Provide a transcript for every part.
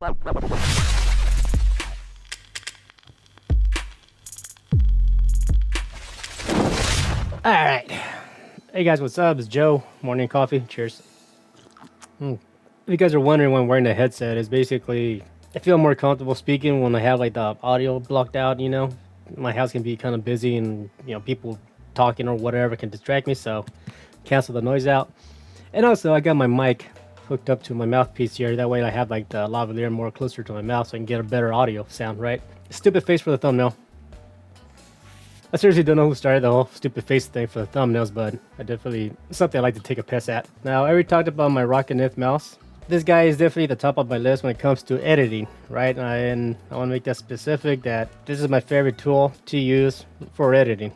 Alright. Hey guys, what's up? It's Joe. Morning coffee. Cheers. If you guys are wondering why I'm wearing the headset, it's basically I feel more comfortable speaking when I have like the audio blocked out, you know. My house can be kind of busy and, you know, people talking or whatever can distract me, so cancel the noise out. And also I got my mic hooked up to my mouthpiece here. That way I have like the lavalier more closer to my mouth so I can get a better audio sound, right? Stupid face for the thumbnail. I seriously don't know who started the whole stupid face thing for the thumbnails, but I definitely something I like to take a piss at. Now, I already talked about my Roccat Nyth Mouse. This guy is definitely the top of my list when it comes to editing, right? And I want to make that specific that this is my favorite tool to use for editing.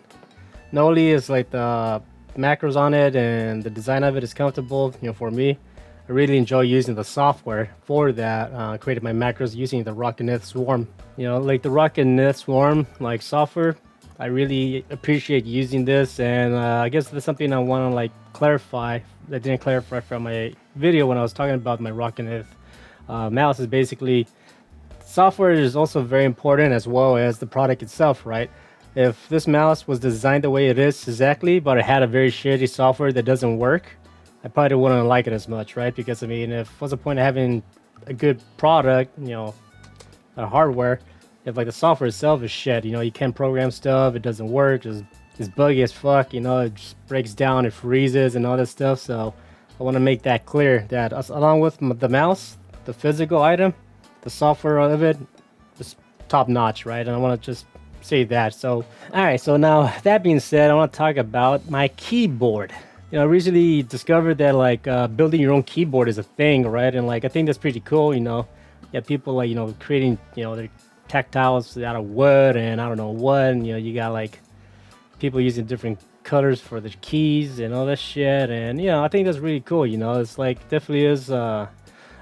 Not only is like the macros on it and the design of it is comfortable, you know, for me. I really enjoy using the software for that. I created my macros using the Roccat Nyth Swarm. You know, like the Roccat Nyth Swarm, like software, I really appreciate using this, and I guess that's something I want to like clarify that didn't clarify from my video when I was talking about my Roccat Nyth mouse. Is basically software is also very important as well as the product itself, right? If this mouse was designed the way it is exactly, but it had a very shitty software that doesn't work, I probably wouldn't like it as much, right? Because I mean, if what's the point of having a good product, you know, a hardware, if like the software itself is shit, you know, you can't program stuff, it doesn't work, it's buggy as fuck, you know, it just breaks down, it freezes and all that stuff. So I want to make that clear that along with the mouse, the physical item, the software of it is top notch, right? And I want to just say that. So all right, so now that being said, I want to talk about my keyboard. You know, I recently discovered that like building your own keyboard is a thing, right? And like I think that's pretty cool. You know, yeah, people like, you know, creating, you know, their tactiles out of wood and I don't know what, and you know, you got like people using different colors for the keys and all that shit. And you know, I think that's really cool. You know, it's like definitely is a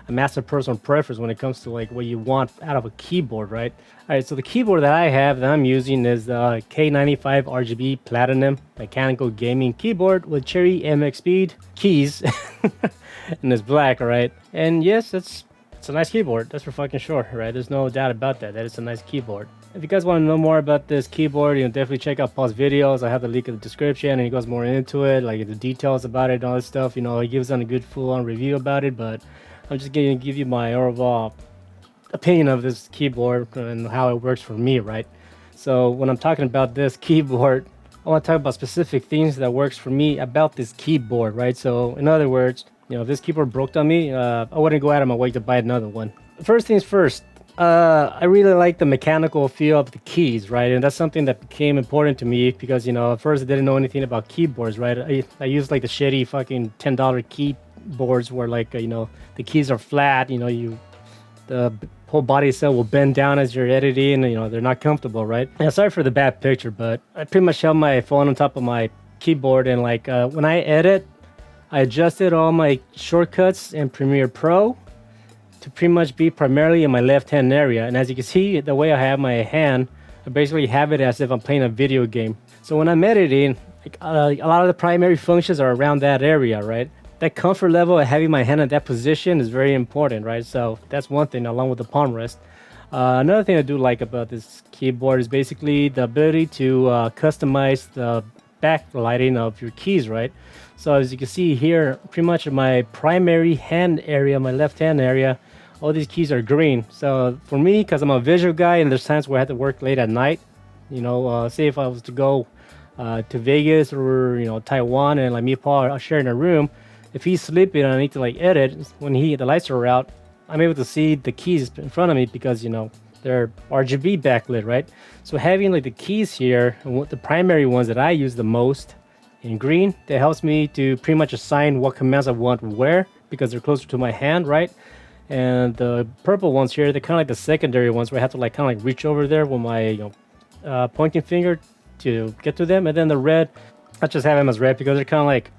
massive personal preference when it comes to like what you want out of a keyboard, right? All right, so the keyboard that I have that I'm using is the K95 RGB Platinum mechanical gaming keyboard with Cherry MX Speed keys, and it's black, right? And yes, it's a nice keyboard, that's for fucking sure, right? There's no doubt about that, that it's a nice keyboard. If you guys want to know more about this keyboard, you know, definitely check out Paul's videos. I have the link in the description, and he goes more into it, like the details about it and all this stuff. You know, he gives on a good full-on review about it, but I'm just going to give you my overall opinion of this keyboard and how it works for me, right? So when I'm talking about this keyboard, I want to talk about specific things that works for me about this keyboard, right? So in other words, you know, if this keyboard broke on me, I wouldn't go out of my way to buy another one. First things first, I really like the mechanical feel of the keys, right? And that's something that became important to me because, you know, at first I didn't know anything about keyboards, right? I used like the shitty fucking $10 keyboards where like, you know, the keys are flat, you know, the whole body itself will bend down as you're editing, and you know, they're not comfortable, right? And sorry for the bad picture, but I pretty much held my phone on top of my keyboard, and like when I edit, I adjusted all my shortcuts in Premiere Pro to pretty much be primarily in my left hand area. And as you can see, the way I have my hand, I basically have it as if I'm playing a video game. So when I'm editing, like, a lot of the primary functions are around that area, right? That comfort level of having my hand in that position is very important, right? So that's one thing, along with the palm rest. Another thing I do like about this keyboard is basically the ability to customize the backlighting of your keys, right? So as you can see here, pretty much in my primary hand area, my left hand area, all these keys are green. So for me, because I'm a visual guy and there's times where I have to work late at night, you know, say if I was to go to Vegas or, you know, Taiwan, and like me and Paul are sharing a room, if he's sleeping and I need to like edit, when the lights are out, I'm able to see the keys in front of me because, you know, they're RGB backlit, right? So having like the keys here, the primary ones that I use the most in green, that helps me to pretty much assign what commands I want where because they're closer to my hand, right? And the purple ones here, they're kind of like the secondary ones where I have to like kind of like reach over there with my, you know, pointing finger to get to them. And then the red, I just have them as red because they're kind of like,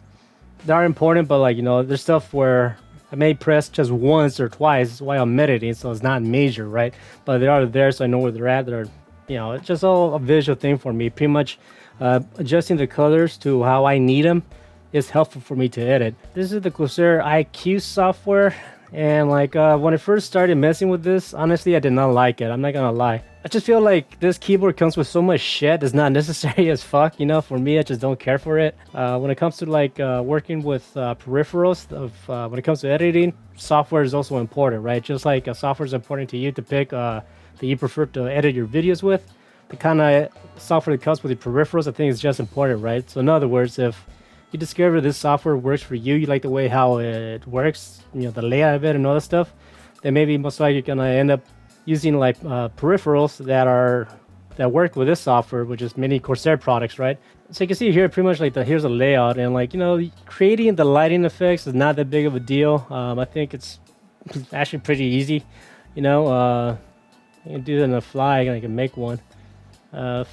they are important, but like, you know, there's stuff where I may press just once or twice while I'm meditating, so it's not major, right? But they are there, so I know where they're at. They're, you know, it's just all a visual thing for me. Pretty much adjusting the colors to how I need them is helpful for me to edit. This is the Corsair IQ software, And like when I first started messing with this, honestly, I did not like it. I'm not gonna lie. I just feel like this keyboard comes with so much shit that's not necessary as fuck. You know, for me, I just don't care for it. When it comes to like working with peripherals, when it comes to editing, software is also important, right? Just like software is important to you to pick that you prefer to edit your videos with. The kind of software that comes with the peripherals, I think is just important, right? So in other words, if you discover this software works for you, you like the way how it works, you know, the layout of it and all that stuff, then maybe most likely you're gonna end up using like peripherals that work with this software, which is many Corsair products, right? So you can see here pretty much like here's a layout, and like, you know, creating the lighting effects is not that big of a deal. I think it's actually pretty easy, you know. You can do it on the fly, I can make one. You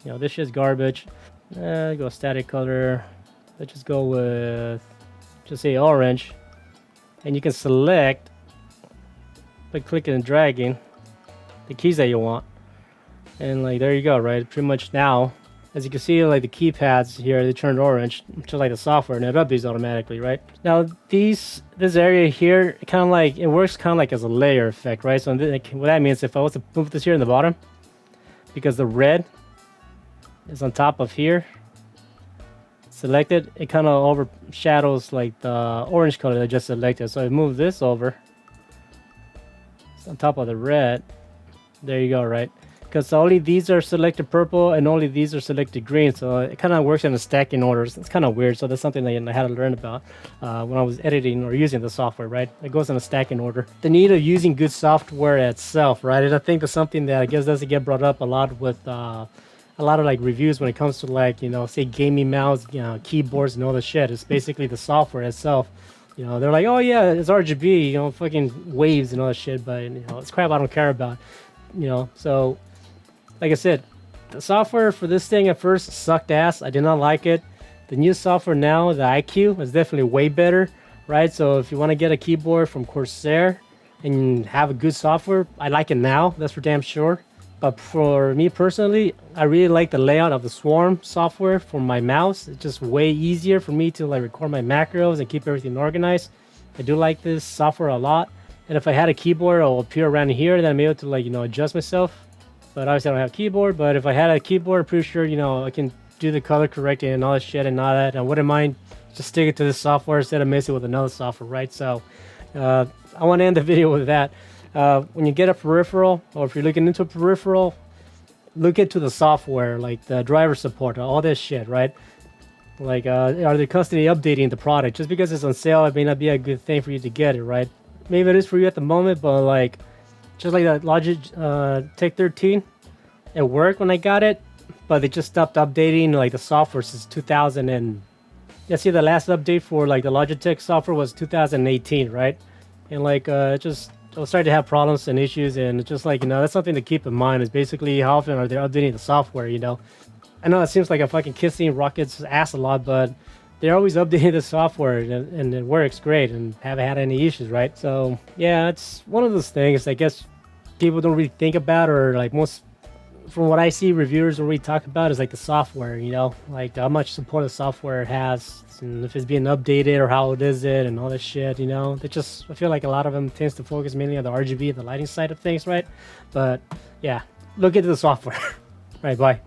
know, this shit's garbage. Go static color. Let's just go with, just say orange, and you can select by clicking and dragging the keys that you want, and like there you go, right? Pretty much now, as you can see, like the keypads here, they turned orange, just like the software, and it updates automatically, right? Now this area here, kind of like, it works kind of like as a layer effect, right? So like, what that means, if I was to move this here in the bottom, because the red is on top of here selected, it kind of overshadows like the orange color that I just selected. So I move this over, it's on top of the red. There you go, right? Because only these are selected purple and only these are selected green, so it kind of works in a stacking order. It's kind of weird, so that's something that I had to learn about when I was editing or using the software, right? It goes in a stacking order. The need of using good software itself, right? And I think that's something that I guess doesn't get brought up a lot with a lot of like reviews when it comes to like, you know, say gaming mouse, you know, keyboards and all the shit. It's basically the software itself. You know, they're like, oh yeah, it's RGB, you know, fucking waves and all that shit, but you know, it's crap I don't care about. You know, so like I said, the software for this thing at first sucked ass. I did not like it. The new software now, the IQ, is definitely way better, right? So if you want to get a keyboard from Corsair and have a good software, I like it now. That's for damn sure. But for me personally, I really like the layout of the Swarm software for my mouse. It's just way easier for me to like record my macros and keep everything organized. I do like this software a lot. And if I had a keyboard, it'll appear around here, then I'm able to like, you know, adjust myself. But obviously I don't have a keyboard. But if I had a keyboard, I'm pretty sure, you know, I can do the color correcting and all that shit and all that. I wouldn't mind just sticking to this software instead of messing with another software, right? So I want to end the video with that. When you get a peripheral, or if you're looking into a peripheral, look into the software, like the driver support, all this shit, right? Like, are they constantly updating the product? Just because it's on sale, it may not be a good thing for you to get it, right? Maybe it is for you at the moment, but like, just like that Logitech Tech 13, it worked when I got it, but they just stopped updating like the software since 2000 and, yeah, see, the last update for like the Logitech software was 2018, right? And like, I'll start to have problems and issues, and it's just like, you know, that's something to keep in mind, is basically how often are they updating the software, you know? I know it seems like I'm fucking kissing Rocket's ass a lot, but they're always updating the software, and it works great and haven't had any issues, right? So yeah, it's one of those things I guess people don't really think about, or like most, from what I see, reviewers don't really talk about is like the software, you know, like how much support the software has, and if it's being updated or how it is it and all this shit, you know. They just, I feel like a lot of them tends to focus mainly on the RGB and the lighting side of things, right? But yeah, look into the software. Right, bye.